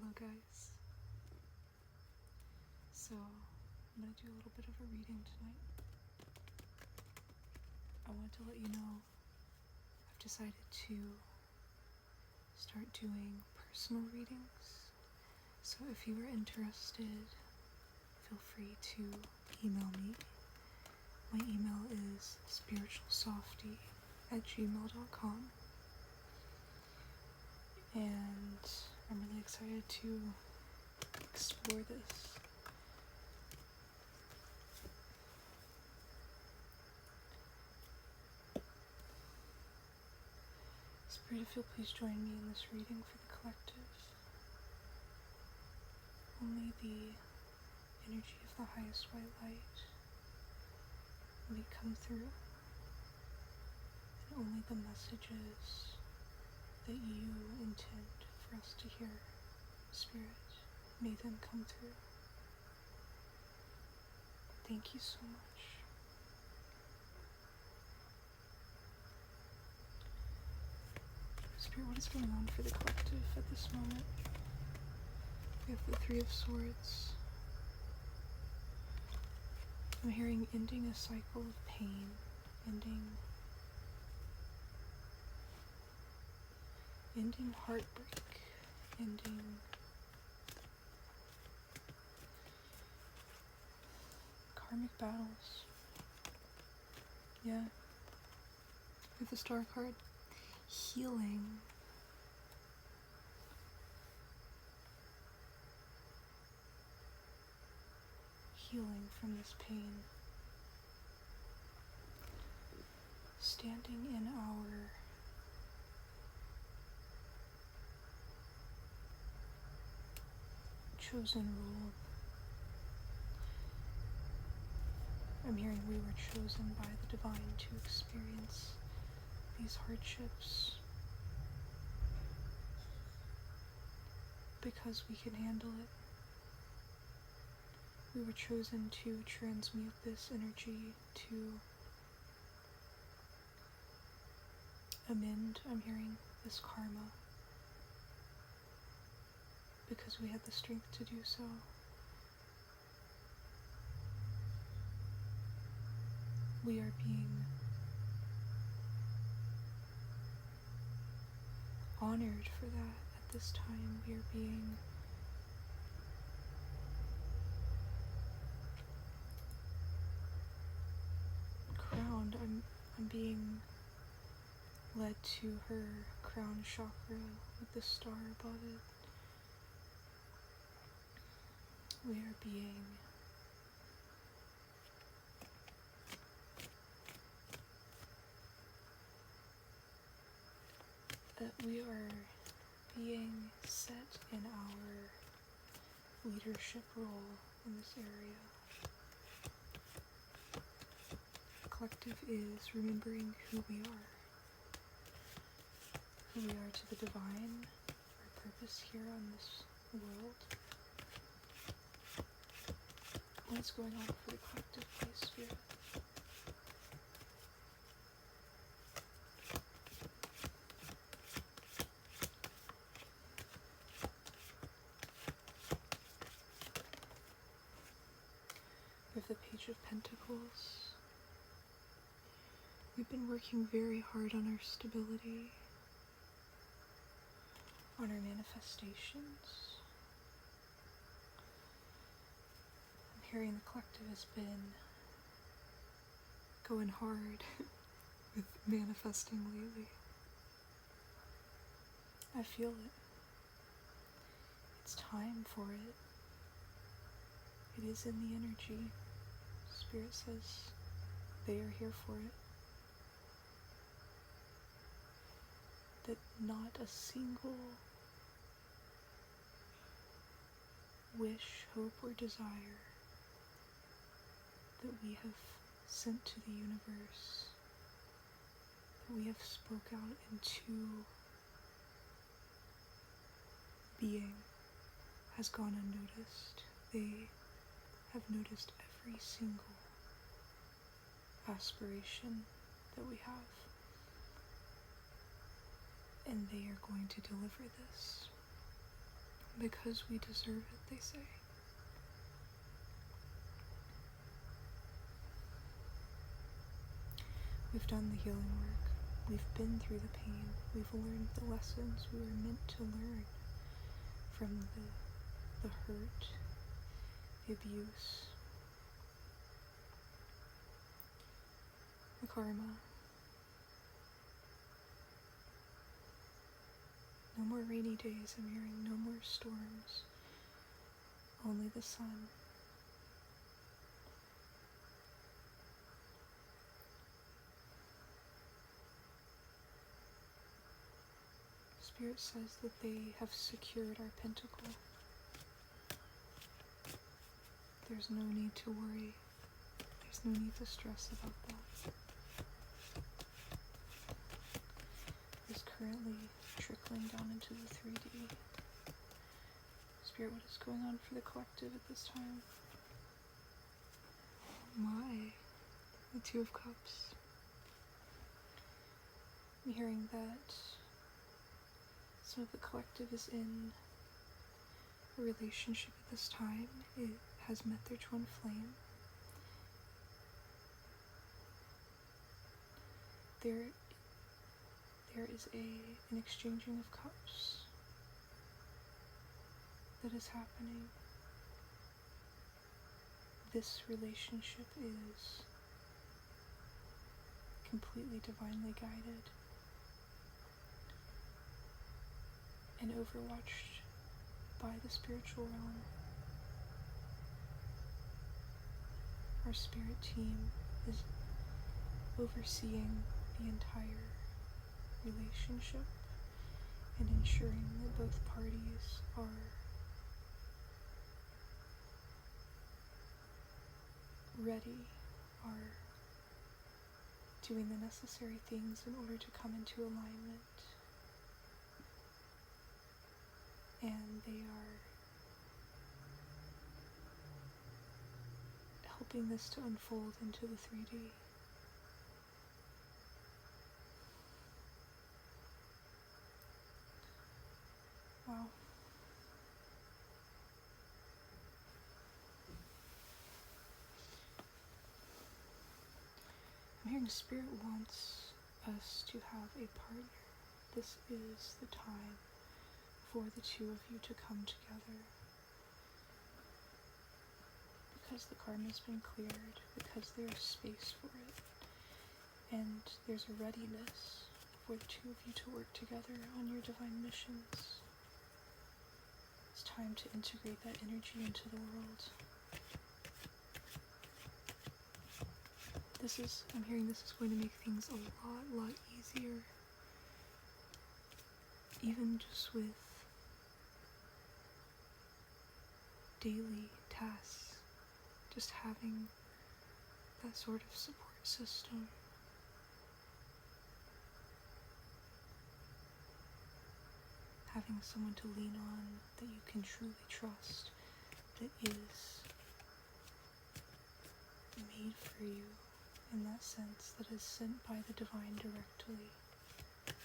Hello guys. So I'm going to do a little bit of a reading tonight. I wanted to let you know I've decided to start doing personal readings. So if you are interested, feel free to email me. My email is 𝐵spiritualsofty@gmail.com. And I'm really excited to explore this. Spirit, if you'll please join me in this reading for the collective. Only the energy of the highest white light may come through, and only the messages that you intend for us to hear, Spirit, may then come through. Thank you so much. Spirit, what is going on for the collective at this moment? We have the Three of Swords. I'm hearing ending a cycle of pain, ending heartbreak, ending karmic battles. Yeah. With the Star card. Healing. Healing from this pain. Standing in our chosen role. I'm hearing we were chosen by the divine to experience these hardships because we can handle it. We were chosen to transmute this energy, to amend, I'm hearing, this karma, because we had the strength to do so. We are being honored for that at this time. We are being crowned. I'm being led to her crown chakra with the star above it. We are being set in our leadership role in this area. The collective is remembering who we are to the divine, our purpose here on this world. What's going on for the collective, please, Spirit? We have the Page of Pentacles. We've been working very hard on our stability, on our manifestations. I'm hearing the collective has been going hard with manifesting lately. I feel it. It's time for it. It is in the energy. Spirit says they are here for it. That not a single wish, hope, or desire that we have sent to the universe, that we have spoke out into being, has gone unnoticed. They have noticed every single aspiration that we have, and they are going to deliver this because we deserve it, they say. We've done the healing work. We've been through the pain. We've learned the lessons we were meant to learn from the hurt, the abuse, the karma. No more rainy days, I'm hearing. No more storms. Only the sun. Spirit says that they have secured our pentacle. There's no need to worry. There's no need to stress about that. It's currently trickling down into the 3D. Spirit, what is going on for the collective at this time? My, the Two of Cups. I'm hearing that some of the collective is in a relationship at this time. It has met their twin flame. There is an exchanging of cups that is happening. This relationship is completely divinely guided and overwatched by the spiritual realm. Our spirit team is overseeing the entire relationship and ensuring that both parties are ready, are doing the necessary things in order to come into alignment. And they are helping this to unfold into the 3D. Wow. I'm hearing Spirit wants us to have a partner. This is the time for the two of you to come together. Because the karma's been cleared, because there's space for it, and there's a readiness for the two of you to work together on your divine missions. It's time to integrate that energy into the world. I'm hearing this is going to make things a lot easier. Even just with daily tasks, just having that sort of support system. Having someone to lean on that you can truly trust, that is made for you in that sense, that is sent by the divine directly, that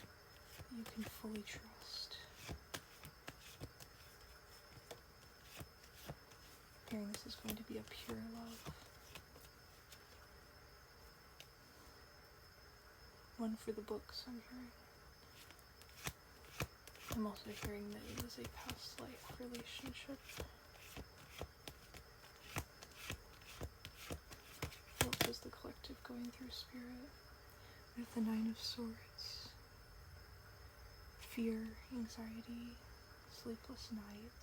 you can fully trust. Hearing this is going to be a pure love. One for the books, I'm hearing. I'm also hearing that it is a past life relationship. What was the collective going through, Spirit? We have the Nine of Swords. Fear, anxiety, sleepless nights.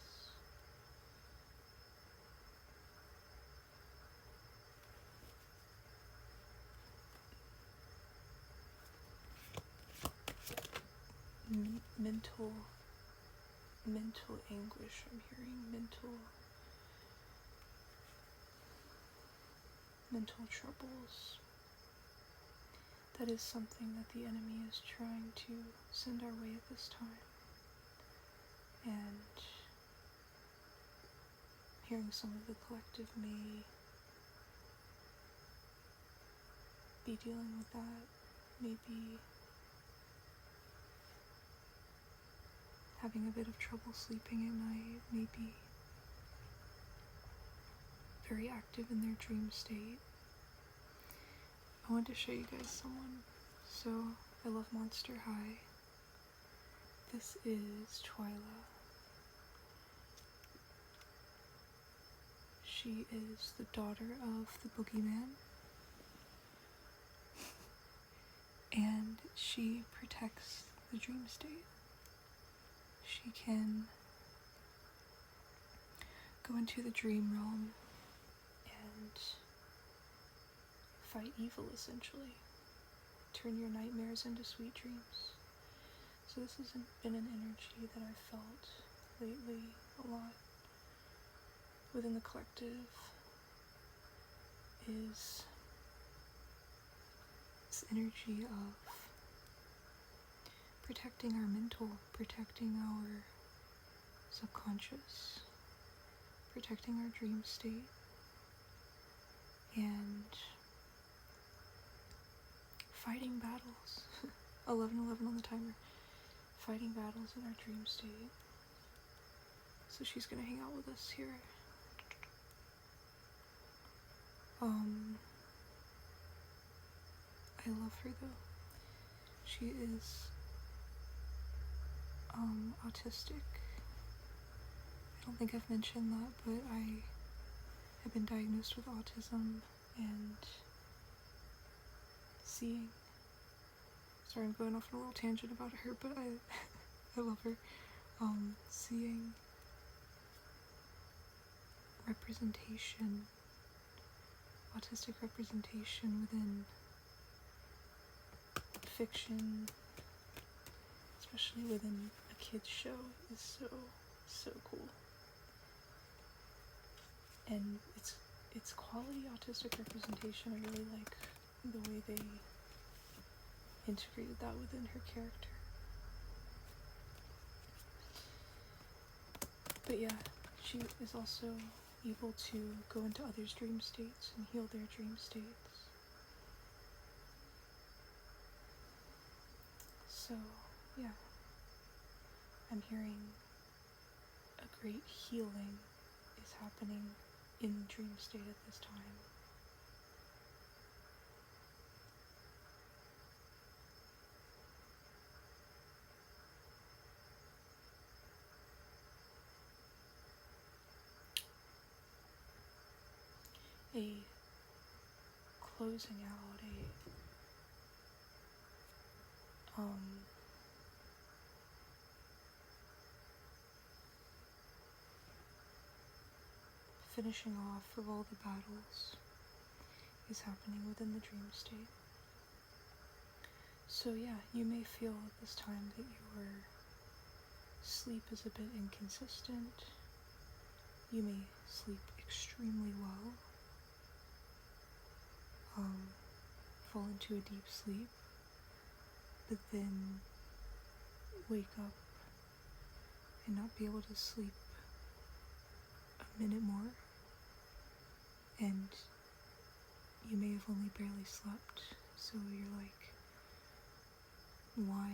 Mental anguish, I'm hearing mental troubles. That is something that the enemy is trying to send our way at this time. And hearing some of the collective may be dealing with that, maybe having a bit of trouble sleeping at night, maybe very active in their dream state. I wanted to show you guys someone. So, I love Monster High. This is 𝐹𝚘𝚘𝚗𝚘. She is the daughter of the boogeyman, and she protects the dream state. She can go into the dream realm and fight evil, essentially. Turn your nightmares into sweet dreams. So this has been an energy that I've felt lately a lot within the collective, is this energy of protecting our mental, protecting our subconscious, protecting our dream state, and fighting battles. 11:11 on the timer. Fighting battles in our dream state. So she's gonna hang out with us here. I love her though. She is autistic. I don't think I've mentioned that, but I have been diagnosed with autism and seeing. Sorry, I'm going off on a little tangent about her, but I love her. Seeing representation, autistic representation within fiction, especially within a kid's show, is so cool. And it's quality autistic representation. I really like the way they integrated that within her character. But yeah, she is also able to go into others' dream states and heal their dream states. So, yeah, I'm hearing a great healing is happening in the dream state at this time. A closing out, finishing off of all the battles is happening within the dream state. So yeah, you may feel at this time that your sleep is a bit inconsistent. You may sleep extremely well, fall into a deep sleep, but then wake up and not be able to sleep a minute more, and you may have only barely slept, so you're like, why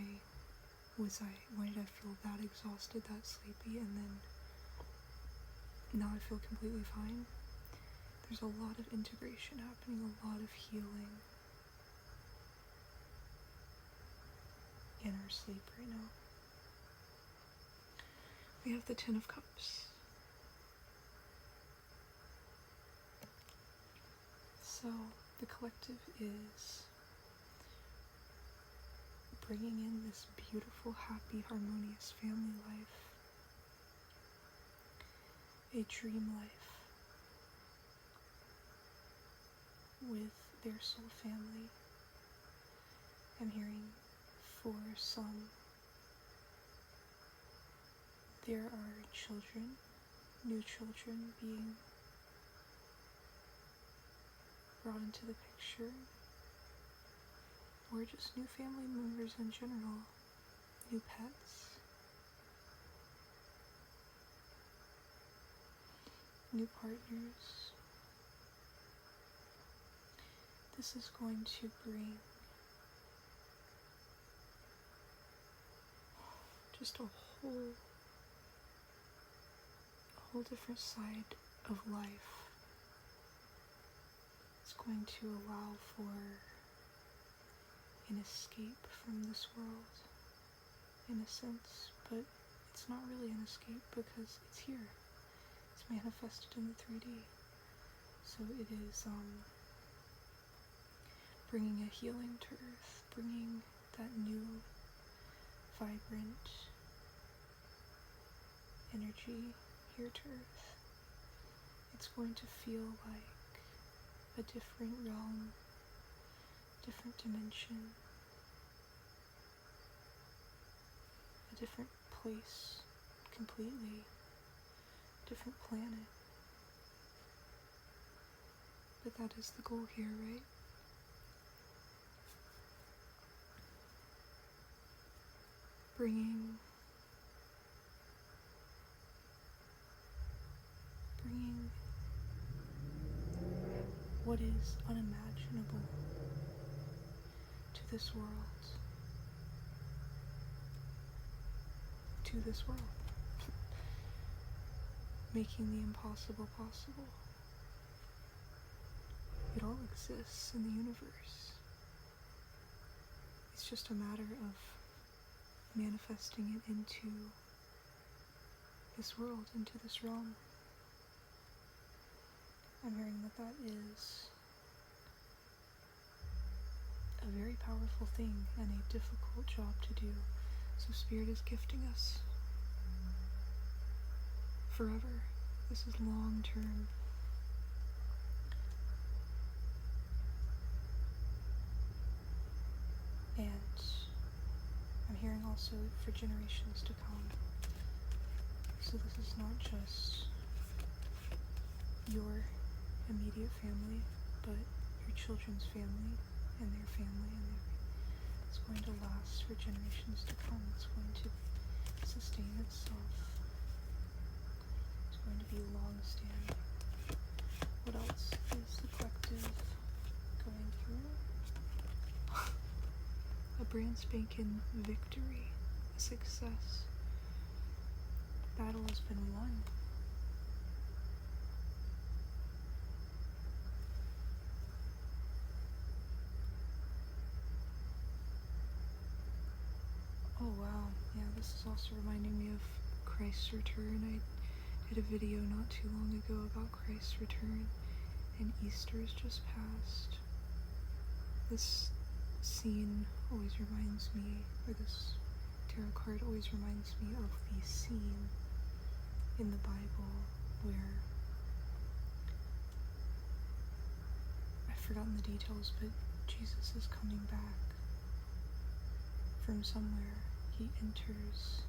did I feel that exhausted, that sleepy, and then now I feel completely fine? There's a lot of integration happening, a lot of healing in our sleep right now. We have the Ten of Cups. So the collective is bringing in this beautiful, happy, harmonious family life, a dream life with their soul family. I'm hearing for some, there are children, new children being brought into the picture, or just new family members in general, new pets, new partners. This is going to bring just a whole different side of life. It's going to allow for an escape from this world, in a sense, but it's not really an escape because it's here. It's manifested in the 3D. So it is bringing a healing to Earth, bringing that new, vibrant energy here to Earth. It's going to feel like a different realm, different dimension, a different place completely, different planet. But that is the goal here, right? Bringing what is unimaginable to this world. Making the impossible possible. It all exists in the universe. It's just a matter of manifesting it into this world, into this realm. I'm hearing that that is a very powerful thing and a difficult job to do. So Spirit is gifting us forever. This is long term. And I'm hearing also for generations to come. So this is not just your immediate family, but your children's family and their family, and it's going to last for generations to come. It's going to sustain itself. It's going to be long-standing. What else is the collective going through? A brand spanking victory, a success. Battle has been won. Oh wow, yeah, this is also reminding me of Christ's return. I did a video not too long ago about Christ's return, and Easter has just passed. This scene always reminds me, or this tarot card always reminds me of the scene in the Bible where, I've forgotten the details, but Jesus is coming back from somewhere. He enters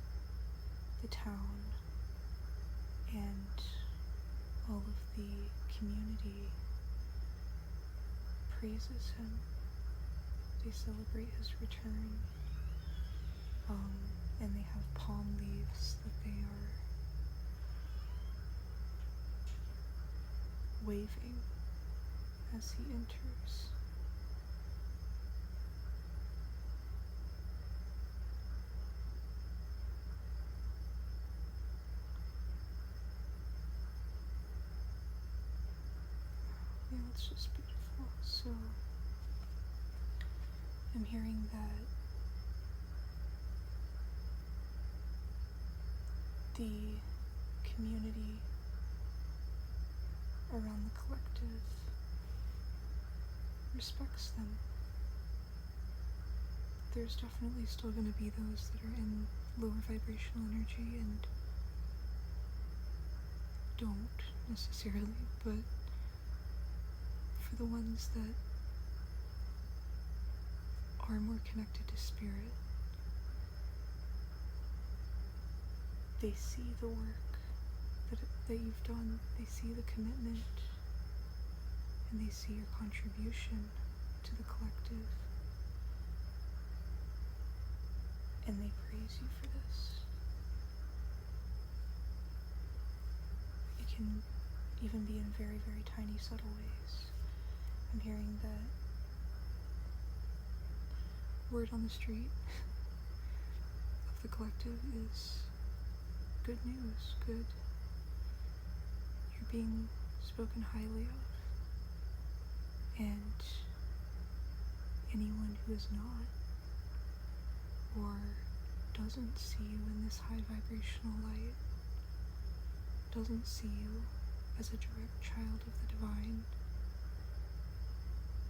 the town and all of the community praises him. They celebrate his return, and they have palm leaves that they are waving as he enters. Yeah, it's just beautiful. So I'm hearing that the community around the collective respects them. There's definitely still going to be those that are in lower vibrational energy and don't necessarily, but for the ones that are more connected to spirit, they see the work that you've done, they see the commitment, and they see your contribution to the collective, and they praise you for this. It can even be in very, very tiny, subtle ways. I'm hearing that word on the street of the collective is good news, good. You're being spoken highly of. And anyone who is not, or doesn't see you in this high vibrational light, doesn't see you as a direct child of the divine,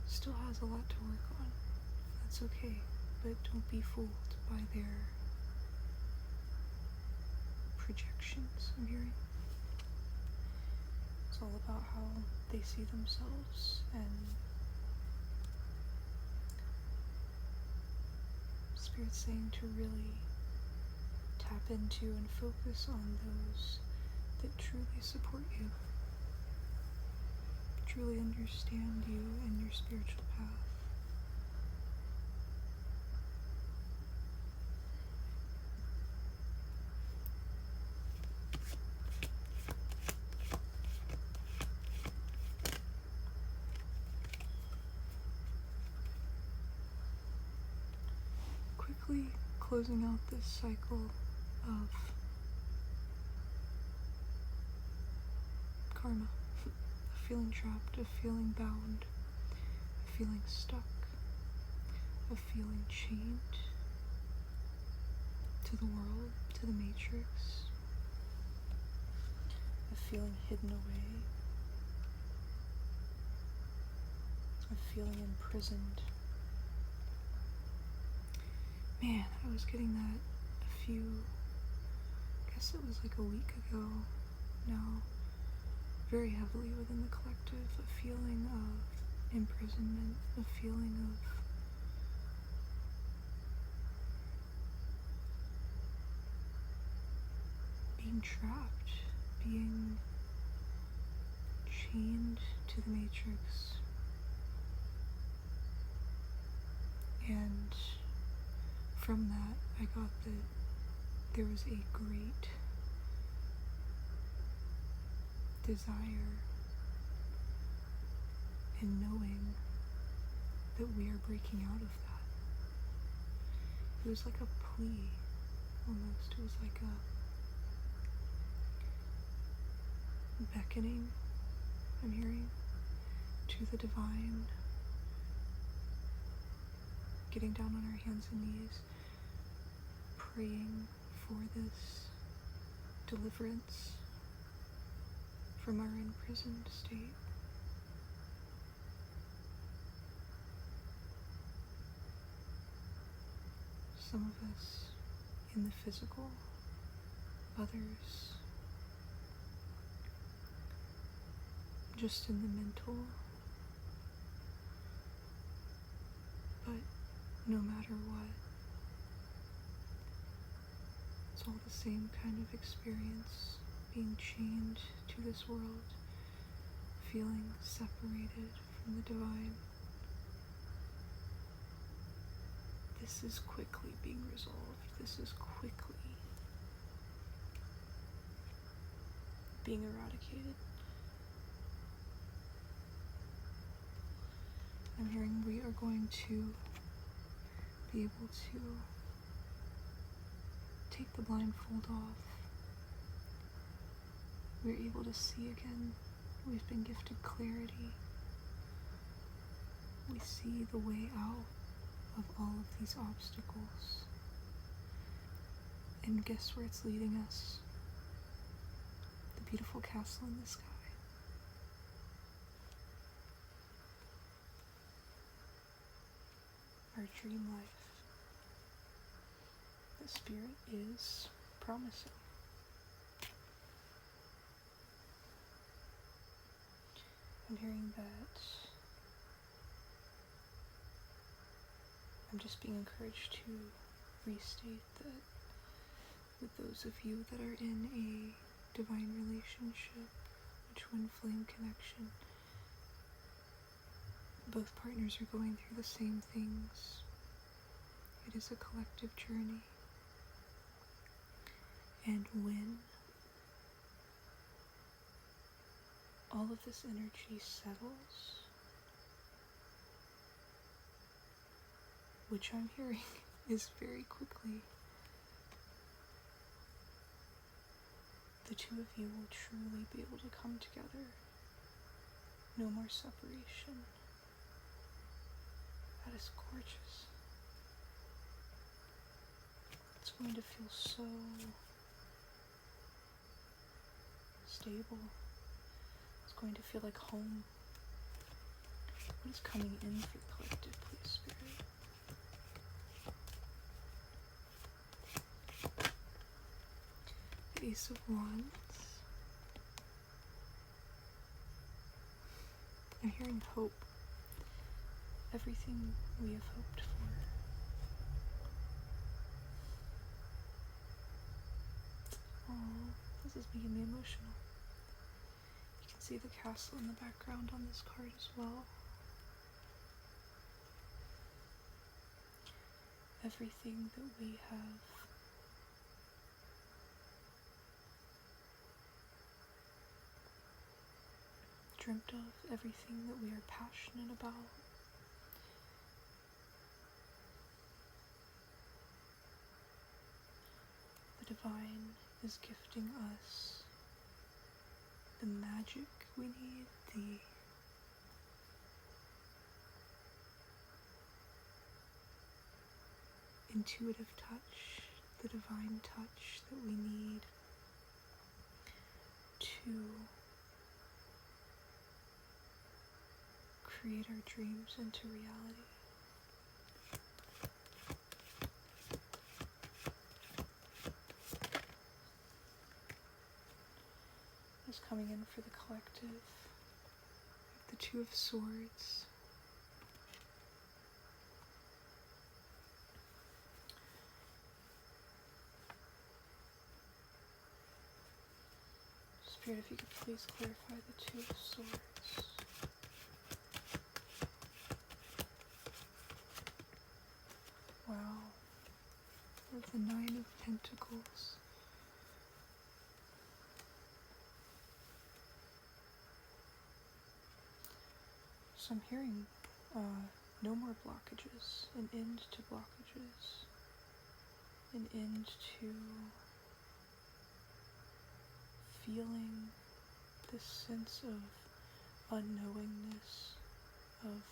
still has a lot to work on. That's okay, but don't be fooled by their projections, I'm hearing. It's all about how they see themselves, and Spirit's saying to really tap into and focus on those that truly support you, truly understand you and your spiritual path. Quickly closing out this cycle of karma, of feeling trapped, of feeling bound, of feeling stuck, of feeling chained to the world, to the matrix, of feeling hidden away, of feeling imprisoned. Man, I was getting that I guess it was like a week ago now, very heavily within the collective, a feeling of imprisonment, a feeling of being trapped, being chained to the matrix. And from that, I got that there was a great desire in knowing that we are breaking out of that. It was like a plea, almost. It was like a beckoning, I'm hearing, to the divine, getting down on our hands and knees, praying for this deliverance from our imprisoned state. Some of us in the physical, others just in the mental, but no matter what, it's all the same kind of experience, being chained to this world, feeling separated from the divine. This is quickly being resolved. This is quickly being eradicated. I'm hearing we are going to be able to take the blindfold off. We're able to see again. We've been gifted clarity. We see the way out of all of these obstacles. And guess where it's leading us? The beautiful castle in the sky. Our dream life. The Spirit is promising. I'm hearing that I'm just being encouraged to restate that with those of you that are in a divine relationship, a twin flame connection, both partners are going through the same things. It is a collective journey. And when all of this energy settles, which I'm hearing is very quickly, the two of you will truly be able to come together. No more separation. That is gorgeous. It's going to feel so stable. It's going to feel like home. What is coming in for the collective, please, Spirit? The Ace of Wands. I'm hearing hope. Everything we have hoped for. Oh, this is making me emotional. You can see the castle in the background on this card as well. Everything that we have dreamt of, everything that we are passionate about, the divine is gifting us the magic we need, the intuitive touch, the divine touch that we need to create our dreams into reality. What's coming in for the collective? The Two of Swords. Spirit, if you could please clarify the Two of Swords. Wow. We have the Nine of Pentacles. So I'm hearing no more blockages, an end to blockages, an end to feeling this sense of unknowingness, of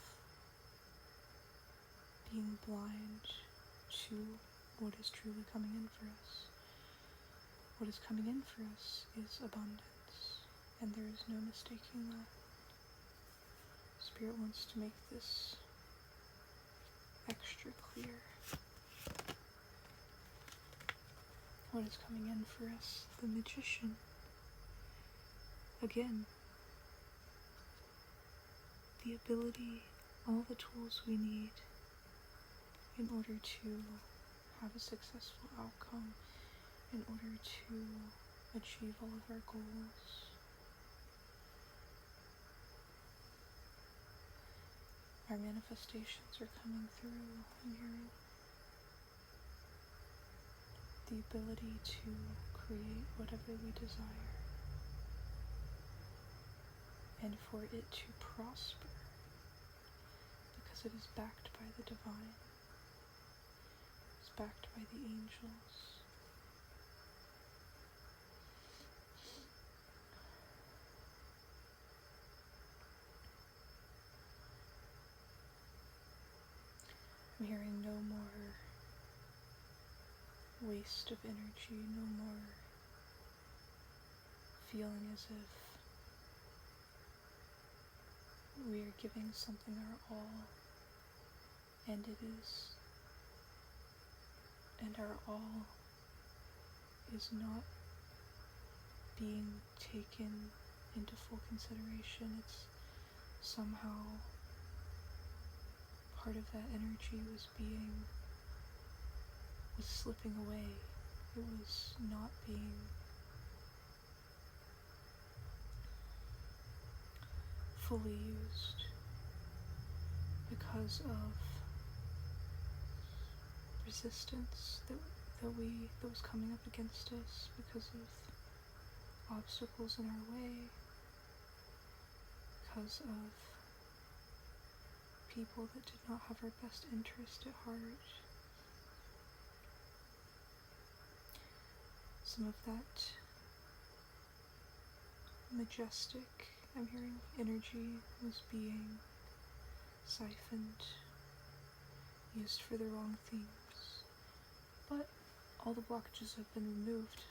being blind to what is truly coming in for us. What is coming in for us is abundance, and there is no mistaking that. Spirit wants to make this extra clear. What is coming in for us? The Magician. Again, the ability, all the tools we need in order to have a successful outcome, in order to achieve all of our goals. Our manifestations are coming through. I'm hearing the ability to create whatever we desire, and for it to prosper, because it is backed by the divine, it's backed by the angels. I'm hearing no more waste of energy, no more feeling as if we are giving something our all, and our all is not being taken into full consideration. It's somehow part of that energy was slipping away. It was not being fully used because of resistance that was coming up against us, because of obstacles in our way, because of people that did not have our best interest at heart. Some of that majestic, I'm hearing, energy was being siphoned, used for the wrong things. But all the blockages have been removed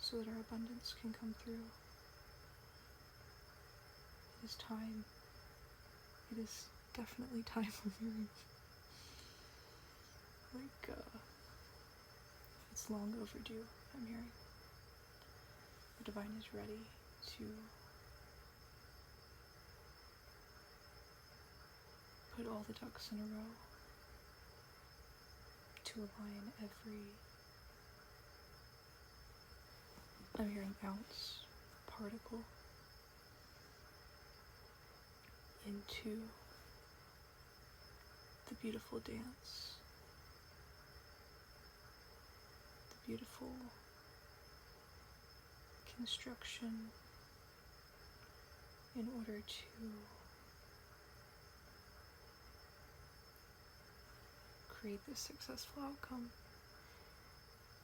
so that our abundance can come through. It is time. It is definitely time for healing. It's long overdue, I'm hearing. The divine is ready to put all the ducks in a row, to align every, I'm hearing, ounce, particle into the beautiful dance, the beautiful construction in order to create this successful outcome,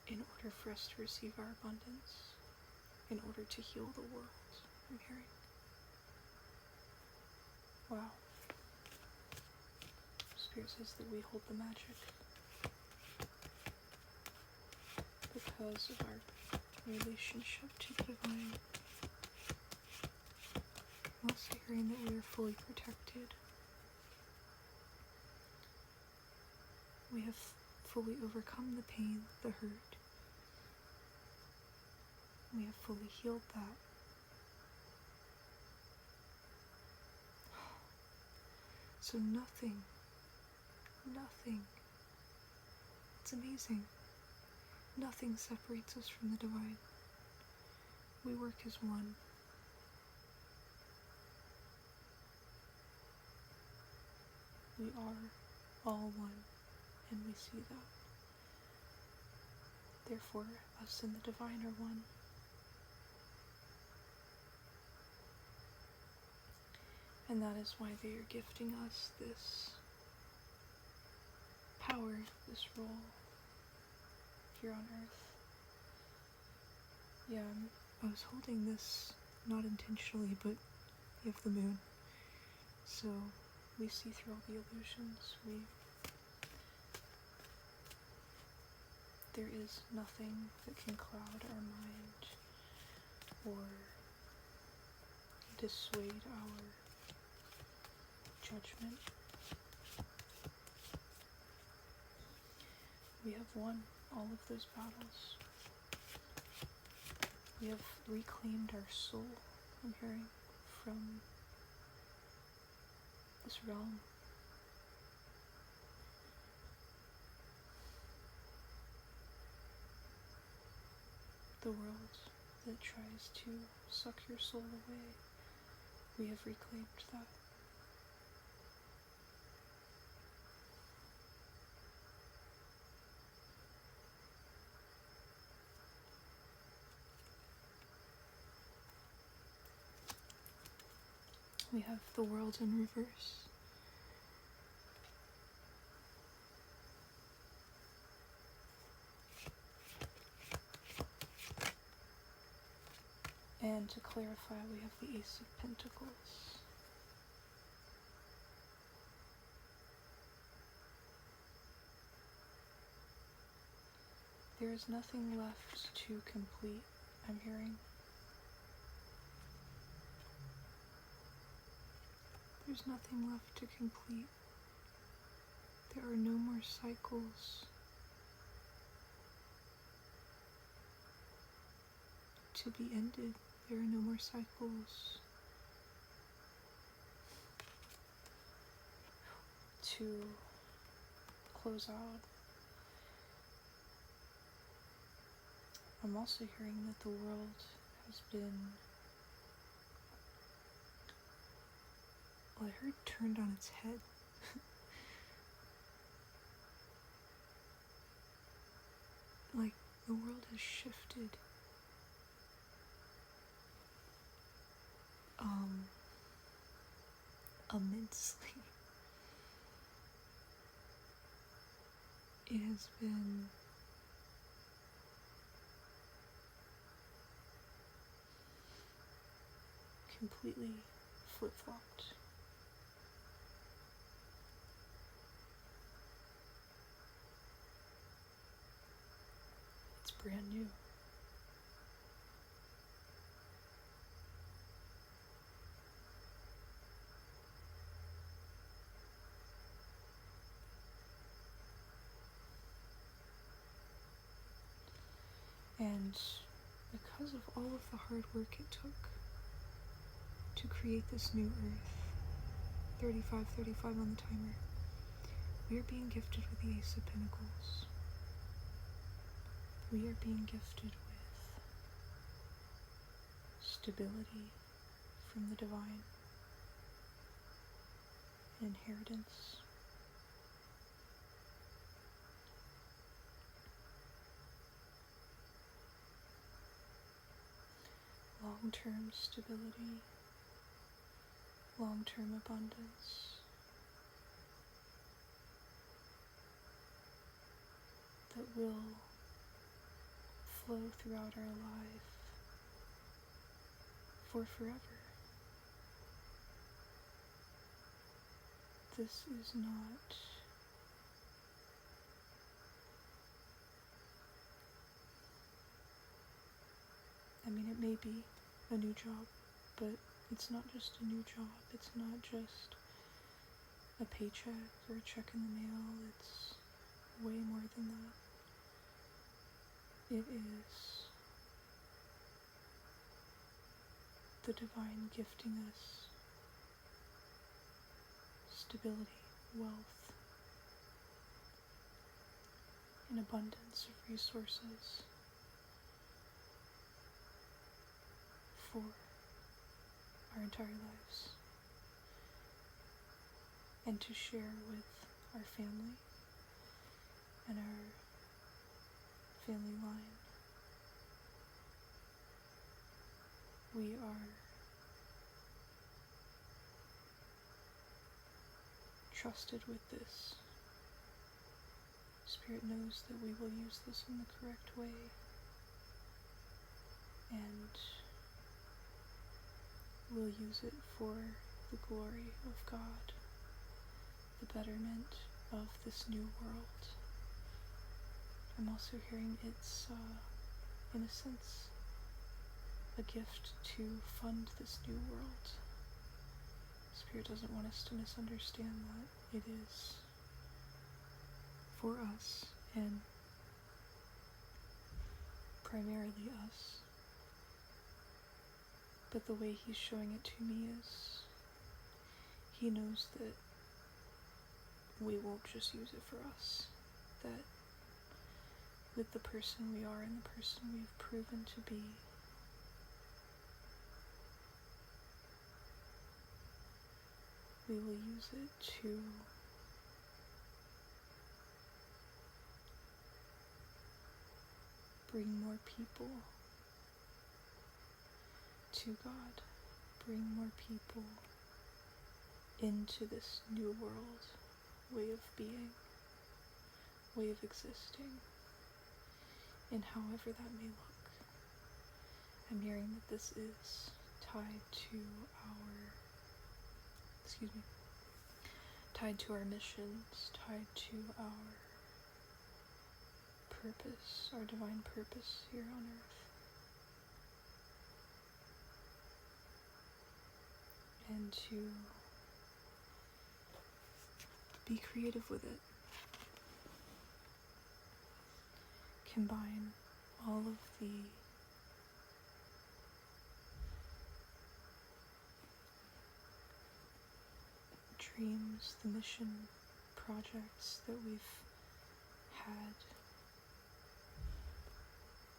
in order for us to receive our abundance, in order to heal the world, I'm hearing. Wow. Spirit says that we hold the magic because of our relationship to the divine. I'm also hearing that we are fully protected. We have fully overcome the pain, the hurt. We have fully healed that. So nothing, it's amazing. Nothing separates us from the divine. We work as one. We are all one, and we see that. Therefore, us and the divine are one. And that is why they are gifting us this power, this role here on Earth. Yeah, I was holding this not intentionally, but you have the moon. So we see through all the illusions. There is nothing that can cloud our mind or dissuade our judgment. We have won all of those battles. We have reclaimed our soul, I'm hearing, from this realm. The world that tries to suck your soul away, we have reclaimed that. We have the world in reverse. And to clarify, we have the Ace of Pentacles. There is nothing left to complete, I'm hearing. There's nothing left to complete. There are no more cycles to be ended. There are no more cycles to close out. I'm also hearing that the world has been, well, I heard turned on its head. Like, the world has shifted. Immensely. It has been completely flip-flopped. It's brand new. And because of all of the hard work it took to create this new earth, 35 on the timer, we are being gifted with the Ace of Pentacles. We are being gifted with stability from the divine, inheritance, long-term stability, long-term abundance, that will flow throughout our life for forever. This is not it may be a new job, but it's not just a new job. It's not just a paycheck or a check in the mail. It's way more than that. It is the divine gifting us stability, wealth, an abundance of resources for our entire lives, and to share with our family and our family line. We are trusted with this. Spirit knows that we will use this in the correct way, and we'll use it for the glory of God, the betterment of this new world. I'm also hearing it's, in a sense, a gift to fund this new world. Spirit doesn't want us to misunderstand that. It is for us, and primarily us. But the way he's showing it to me is he knows that we won't just use it for us, that with the person we are and the person we've proven to be, we will use it to bring more people to God, bring more people into this new world, way of being, way of existing, in however that may look. I'm hearing that this is tied to our missions, tied to our purpose, our divine purpose here on earth. And to be creative with it. Combine all of the dreams, the mission projects that we've had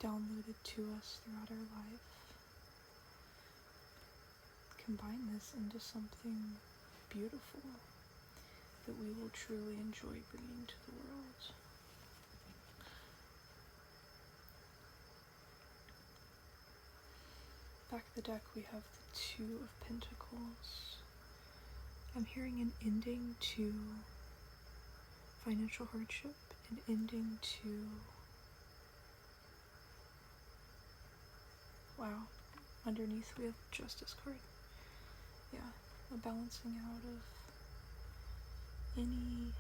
downloaded to us throughout our life. Combine this into something beautiful that we will truly enjoy bringing to the world. Back of the deck we have the Two of Pentacles. I'm hearing an ending to financial hardship, an ending to, wow, underneath we have Justice card. yeah, a balancing out of any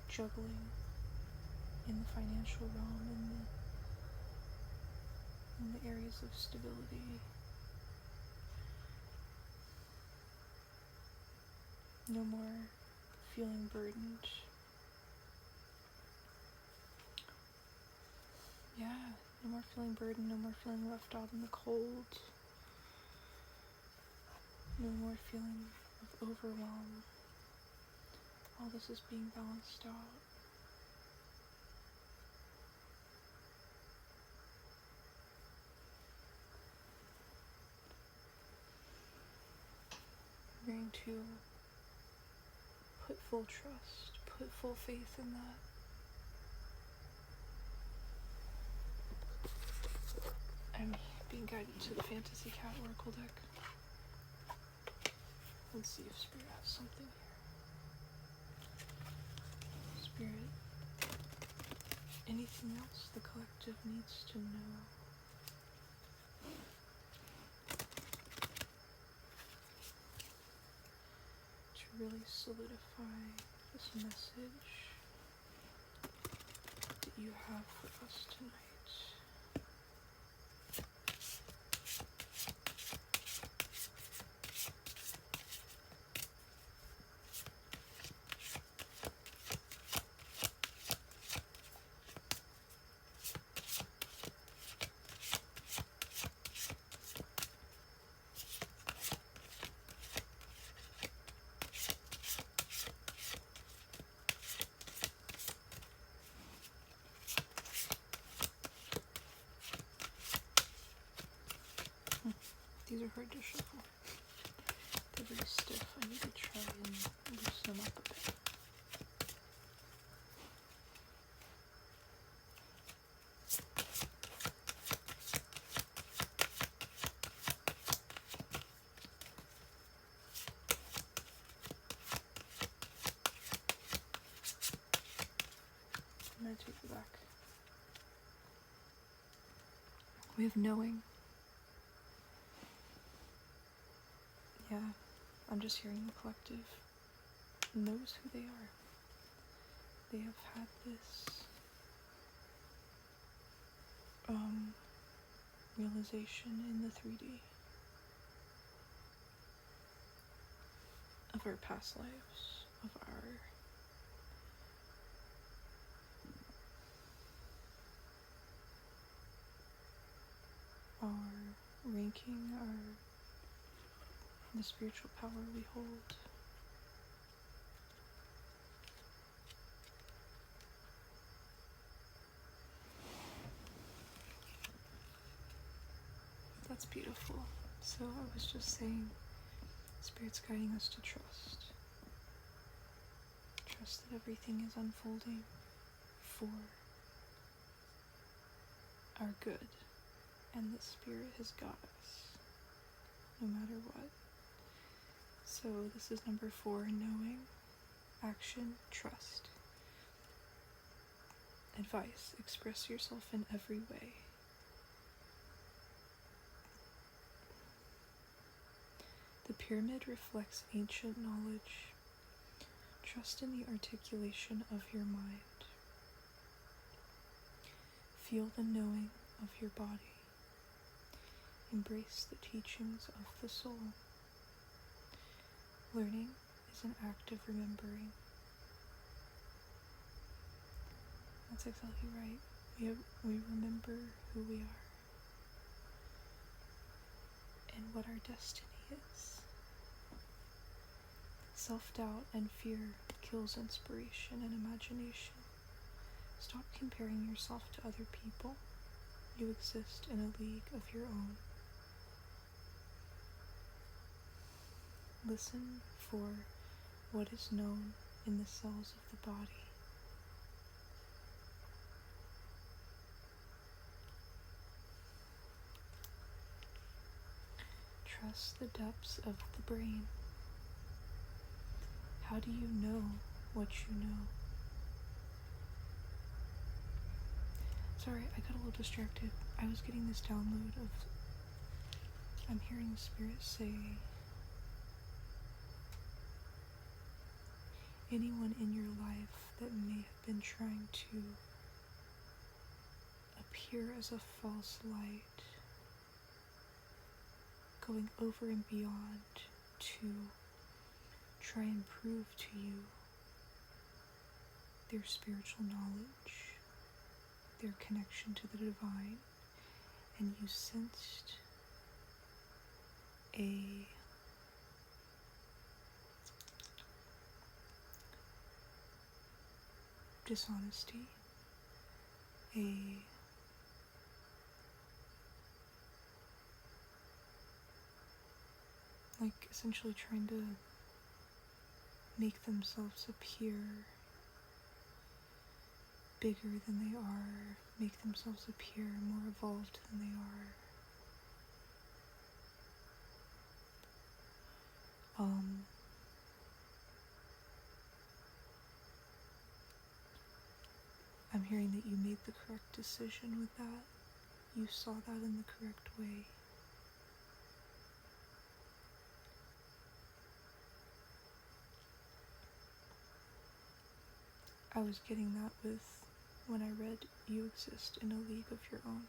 juggling in the financial realm, in the areas of stability. No more feeling burdened. Yeah, no more feeling burdened, no more feeling left out in the cold. No more feeling of overwhelm. All this is being balanced out. I'm going to put full trust, put full faith in that. I'm being guided to the Fantasy Cat Oracle deck. Let's see if Spirit has something here. Spirit, anything else the collective needs to know? To really solidify this message that you have for us tonight. These are hard to shuffle. They're very stiff. I need to try and loosen them up a bit. I'm going to take it back. We have knowing. Yeah, I'm just hearing the collective knows who they are. They have had this realization in the 3D of our past lives, of our ranking, the spiritual power we hold. That's beautiful. So I was just saying, Spirit's guiding us to trust. Trust that everything is unfolding for our good, and that Spirit has got us, no matter what. So this is number 4, knowing, action, trust. Advice, express yourself in every way. The pyramid reflects ancient knowledge. Trust in the articulation of your mind. Feel the knowing of your body. Embrace the teachings of the soul. Learning is an act of remembering. That's exactly right. We remember who we are and what our destiny is. Self-doubt and fear kills inspiration and imagination. Stop comparing yourself to other people. You exist in a league of your own. Listen for what is known in the cells of the body. Trust the depths of the brain. How do you know what you know? Sorry, I got a little distracted. I was getting this download of, I'm hearing Spirit say, anyone in your life that may have been trying to appear as a false light, going over and beyond to try and prove to you their spiritual knowledge, their connection to the divine, and you sensed a dishonesty, essentially trying to make themselves appear bigger than they are, make themselves appear more evolved than they are. I'm hearing that you made the correct decision with that. You saw that in the correct way. I was getting that with when I read You Exist in a League of Your Own.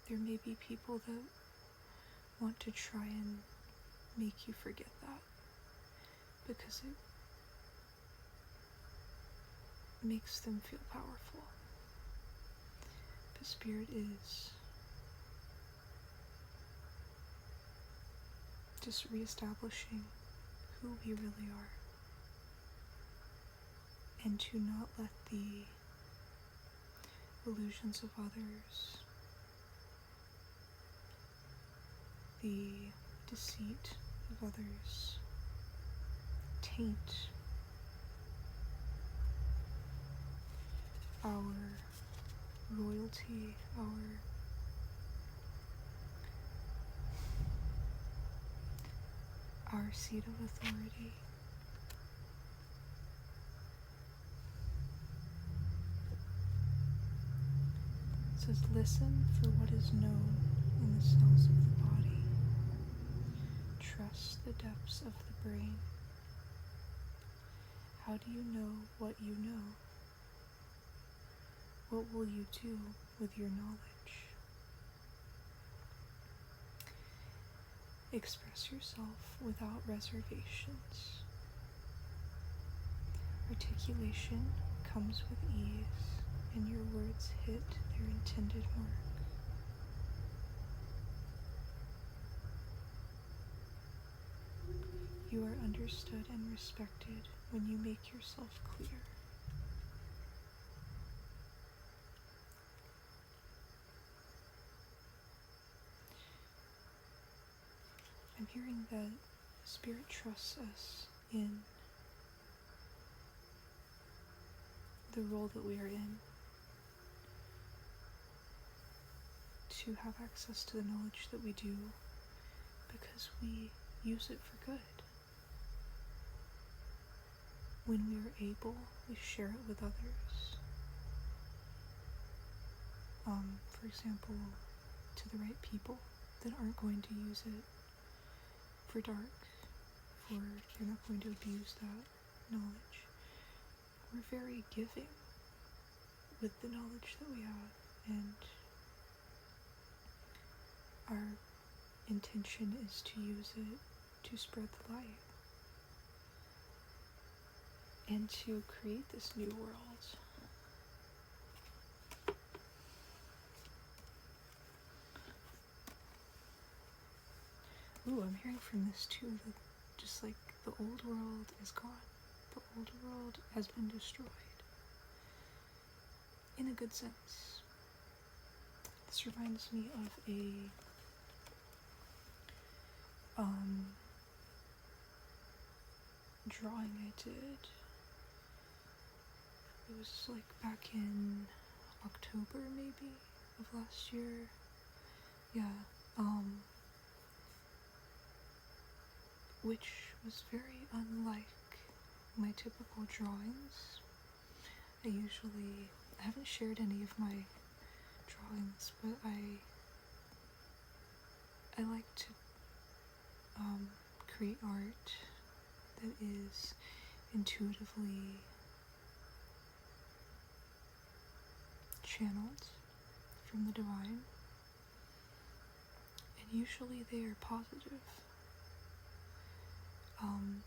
There may be people that want to try and make you forget that, because it makes them feel powerful. But Spirit is just reestablishing who we really are, and to not let the illusions of others, the deceit of others, taint our royalty, our seat of authority. It says, listen for what is known in the cells of the body. Trust the depths of the brain. How do you know what you know? What will you do with your knowledge? Express yourself without reservations. Articulation comes with ease, and your words hit their intended mark. You are understood and respected when you make yourself clear. I'm hearing that Spirit trusts us in the role that we are in, to have access to the knowledge that we do, because we use it for good. When we are able, we share it with others. For example, to the right people that aren't going to use it for dark, they're not going to abuse that knowledge. We're very giving with the knowledge that we have, and our intention is to use it to spread the light and to create this new world. Ooh, I'm hearing from this too that just like the old world is gone. The old world has been destroyed. In a good sense. This reminds me of a drawing I did. It was like back in October maybe of last year. Yeah. Which was very unlike my typical drawings. I haven't shared any of my drawings, but I like to create art that is intuitively channeled from the divine, and usually they are positive.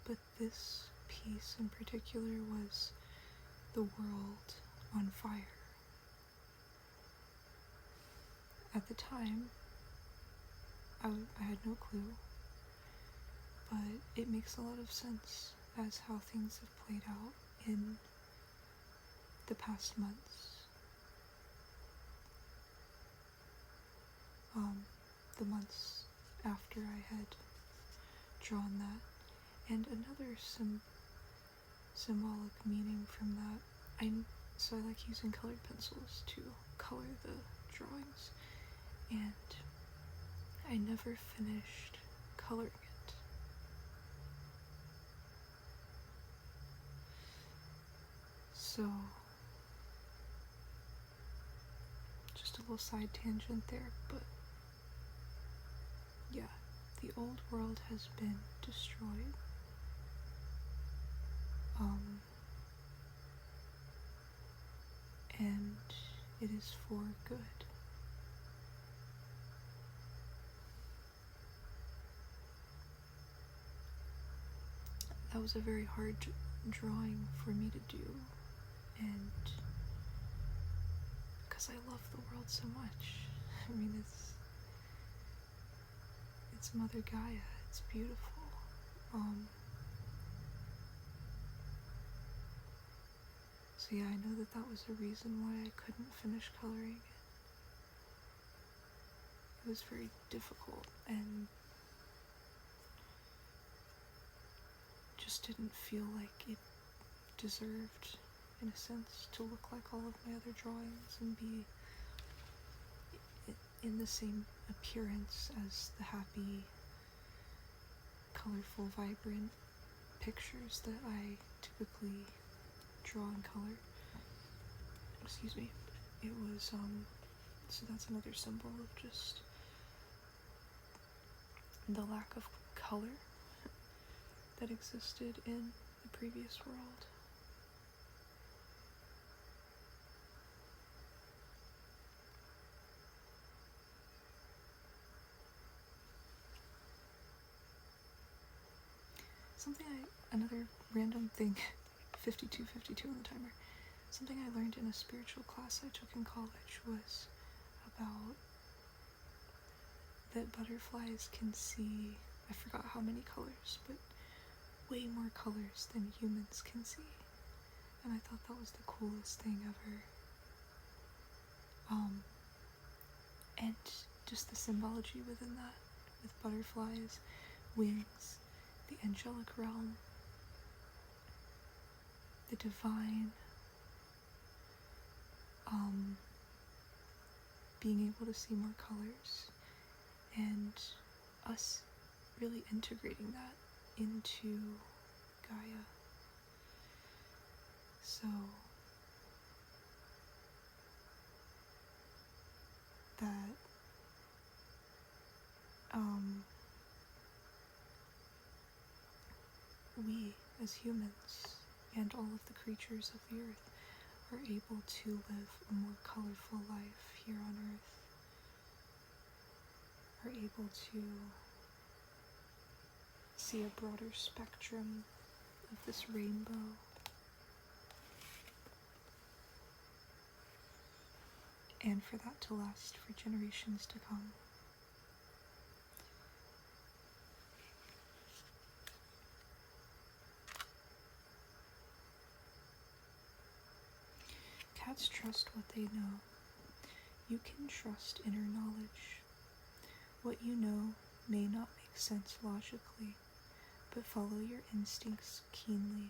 But this piece in particular was the world on fire. At the time, I had no clue, but it makes a lot of sense as how things have played out in the past months. The months after I had drawn that, and another symbolic meaning from that. So I like using colored pencils to color the drawings, and I never finished coloring it. So, just a little side tangent there, but yeah, the old world has been destroyed. And it is for good. That was a very hard drawing for me to do, and because I love the world so much. I mean, it's Mother Gaia. It's beautiful. So yeah, I know that was a reason why I couldn't finish coloring it. It was very difficult and just didn't feel like it deserved, in a sense, to look like all of my other drawings and be in the same appearance as the happy, colorful, vibrant pictures that I typically draw in color. Excuse me. It was, so that's another symbol of just the lack of color that existed in the previous world. Another random thing, 52 on the timer, something I learned in a spiritual class I took in college was about that butterflies can see, I forgot how many colors, but way more colors than humans can see. And I thought that was the coolest thing ever. And just the symbology within that, with butterflies, wings, the angelic realm, the divine, being able to see more colors, and us really integrating that into Gaia. So that we as humans and all of the creatures of the earth are able to live a more colorful life here on earth, are able to see a broader spectrum of this rainbow. And for that to last for generations to come. Cats trust what they know. You can trust inner knowledge. What you know may not make sense logically, but follow your instincts keenly.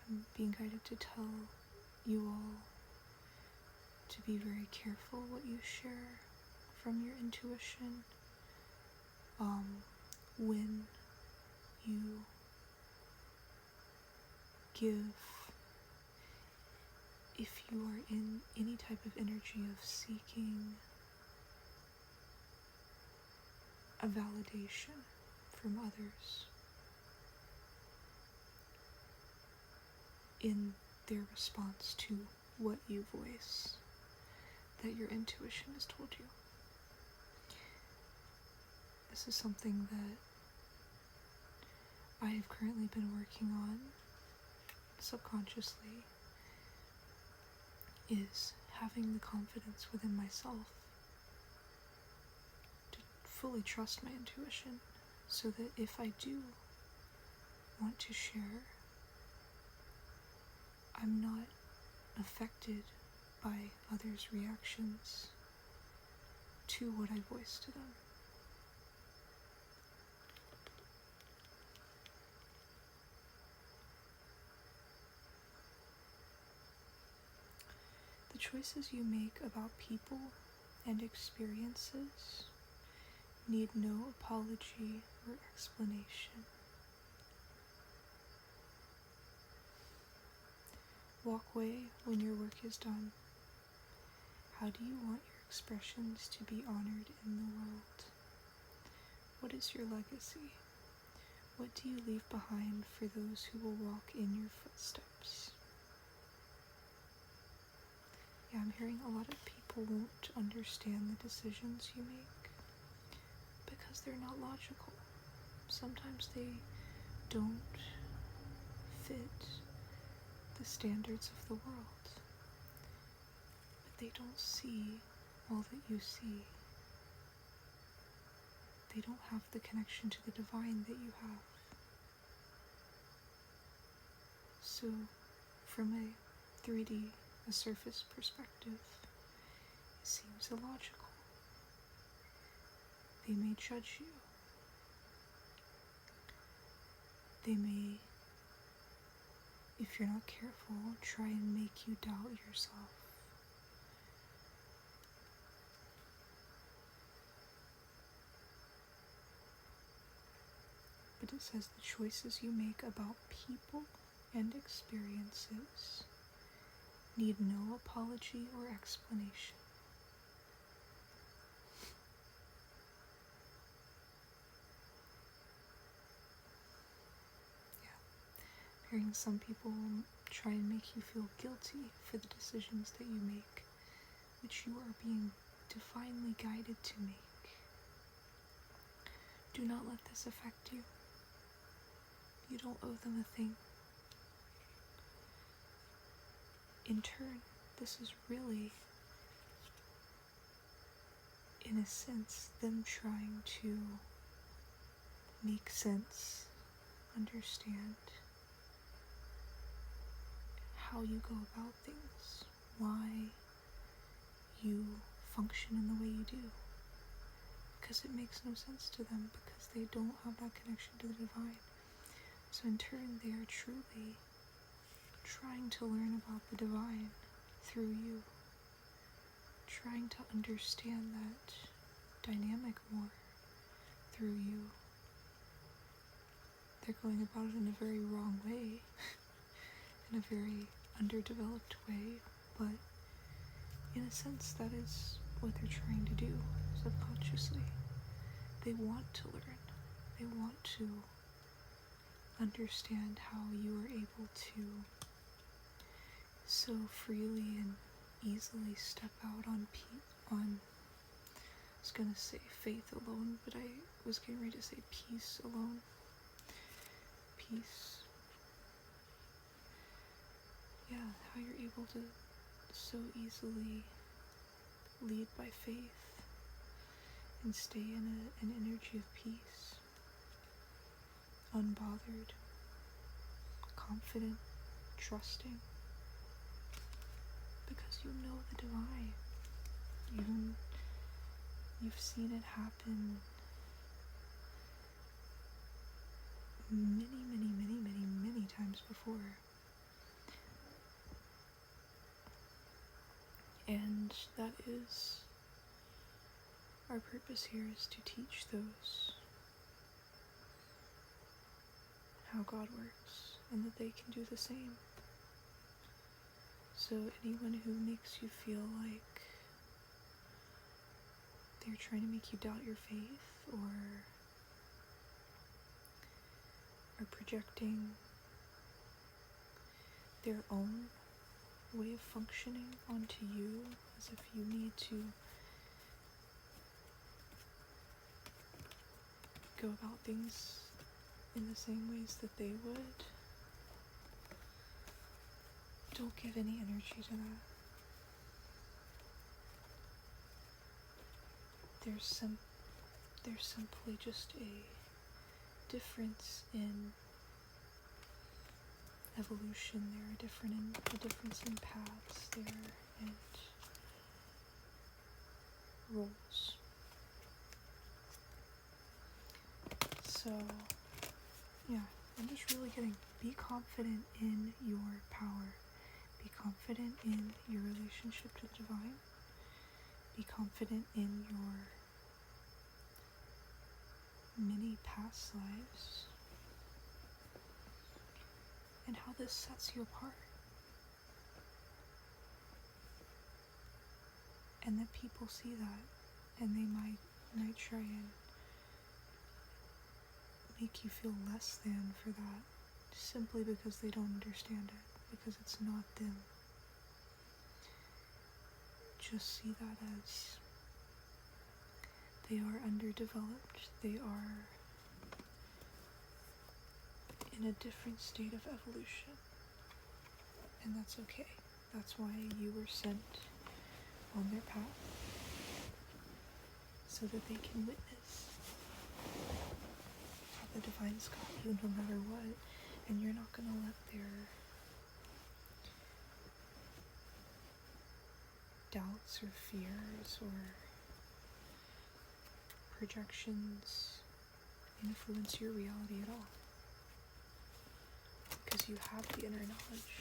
I'm being guided to tell you all to be very careful what you share from your intuition. When you give, if you are in any type of energy of seeking a validation from others, in their response to what you voice that your intuition has told you. This is something that I have currently been working on subconsciously, is having the confidence within myself to fully trust my intuition, so that if I do want to share, I'm not affected by others' reactions to what I voice to them. The choices you make about people and experiences need no apology or explanation. Walk away when your work is done. How do you want your expressions to be honored in the world? What is your legacy? What do you leave behind for those who will walk in your footsteps? Yeah, I'm hearing a lot of people won't understand the decisions you make because they're not logical. Sometimes they don't fit the standards of the world, but they don't see all that you see. They don't have the connection to the divine that you have. So, from a 3D, a surface perspective, it seems illogical. They may judge you. They may, if you're not careful, try and make you doubt yourself. But it says the choices you make about people and experiences need no apology or explanation. Hearing some people try and make you feel guilty for the decisions that you make, which you are being divinely guided to make. Do not let this affect you. You don't owe them a thing. In turn, this is really, in a sense, them trying to make sense, understand how you go about things, why you function in the way you do, because it makes no sense to them, because they don't have that connection to the divine. So in turn, they are truly trying to learn about the divine through you, trying to understand that dynamic more through you. They're going about it in a very wrong way, in a very underdeveloped way, but in a sense that is what they're trying to do subconsciously. They want to learn. They want to understand how you are able to so freely and easily step out on I was gonna say faith alone, but I was getting ready to say peace alone. Peace. Yeah, how you're able to so easily lead by faith and stay in an energy of peace, unbothered, confident, trusting, because you know the divine. You've seen it happen many times before. And that is our purpose here, is to teach those how God works and that they can do the same. So anyone who makes you feel like they're trying to make you doubt your faith, or are projecting their own way of functioning onto you, as if you need to go about things in the same ways that they would. Don't give any energy to that. There's simply just a difference in evolution. There are a difference in paths there and roles. So, yeah, I'm just really getting, be confident in your power. Be confident in your relationship to the divine. Be confident in your many past lives and how this sets you apart. And that people see that and they might try and make you feel less than for that, simply because they don't understand it, because it's not them. Just see that as they are underdeveloped, they are in a different state of evolution, and that's okay. That's why you were sent on their path, so that they can witness how the divine's got you no matter what, and you're not going to let their doubts or fears or projections influence your reality at all, because you have the inner knowledge.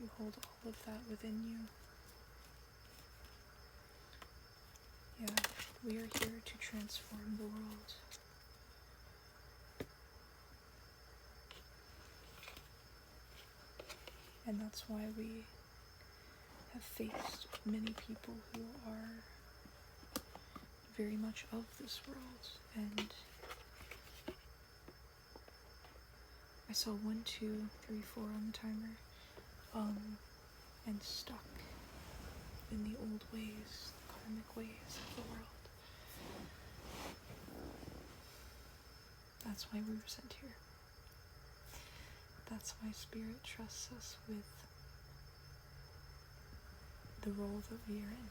You hold all of that within you. Yeah, we are here to transform the world. And that's why we have faced many people who are very much of this world. And I saw 1, 2, 3, 4 on the timer, and stuck in the old ways, the karmic ways of the world. That's why we were sent here. That's why Spirit trusts us with the role that we are in.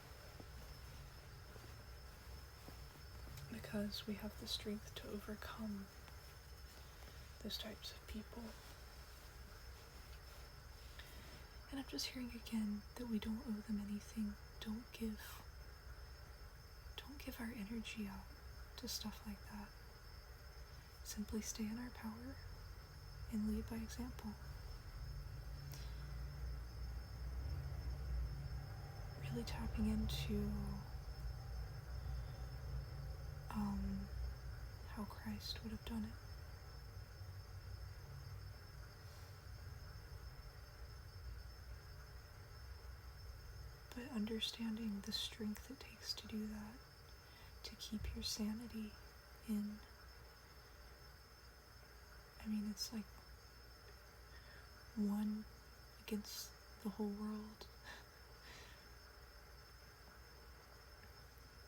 Because we have the strength to overcome those types of people. And I'm just hearing again that we don't owe them anything. Don't give our energy out to stuff like that. Simply stay in our power and lead by example. Really tapping into how Christ would have done it. But understanding the strength it takes to do that, to keep your sanity in. I mean, it's like one against the whole world.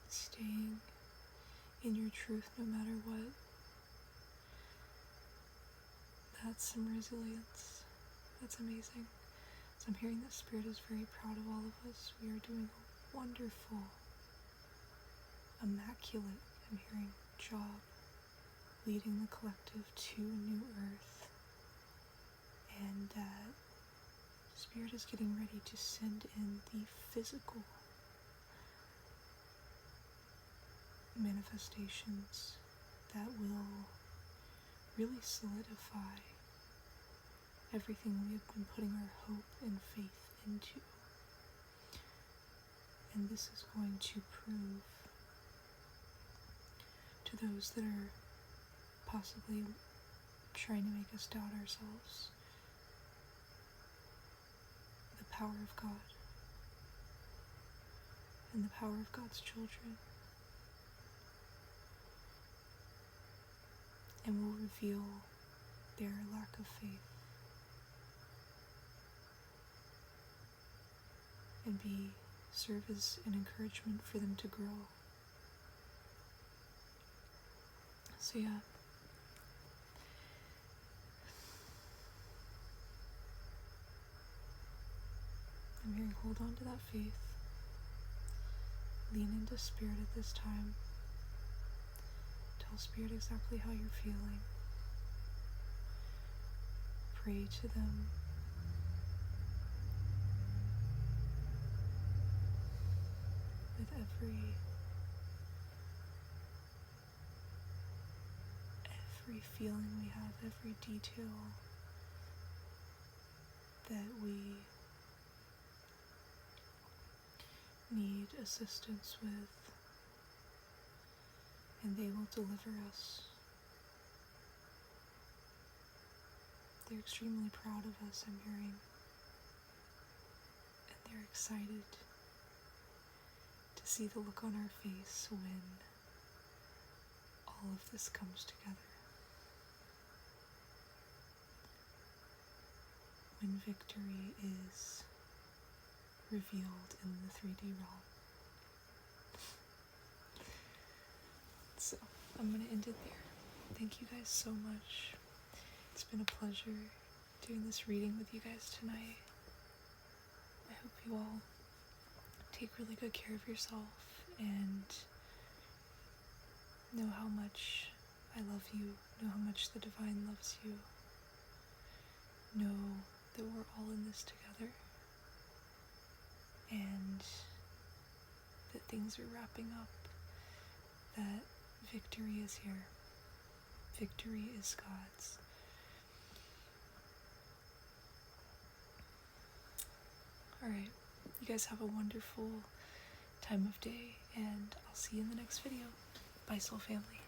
Staying in your truth no matter what. That's some resilience. That's amazing. So I'm hearing that Spirit is very proud of all of us. We are doing a wonderful, immaculate, I'm hearing, job leading the collective to New Earth. And that Spirit is getting ready to send in the physical manifestations that will really solidify everything we have been putting our hope and faith into. And this is going to prove to those that are possibly trying to make us doubt ourselves the power of God and the power of God's children, and will reveal their lack of faith and serve as an encouragement for them to grow. So yeah. I'm hearing hold on to that faith. Lean into Spirit at this time. Tell Spirit exactly how you're feeling. Pray to them. With every feeling we have, every detail that we need assistance with, and they will deliver us. They're extremely proud of us, I'm hearing, and they're excited to see the look on our face when all of this comes together. When victory is revealed in the 3D realm. So, I'm going to end it there. Thank you guys so much. It's been a pleasure doing this reading with you guys tonight. I hope you all take really good care of yourself and know how much I love you, know how much the Divine loves you. Know that we're all in this together, and that things are wrapping up, that victory is here. Victory is God's. Alright, you guys have a wonderful time of day, and I'll see you in the next video. Bye, Soul Family.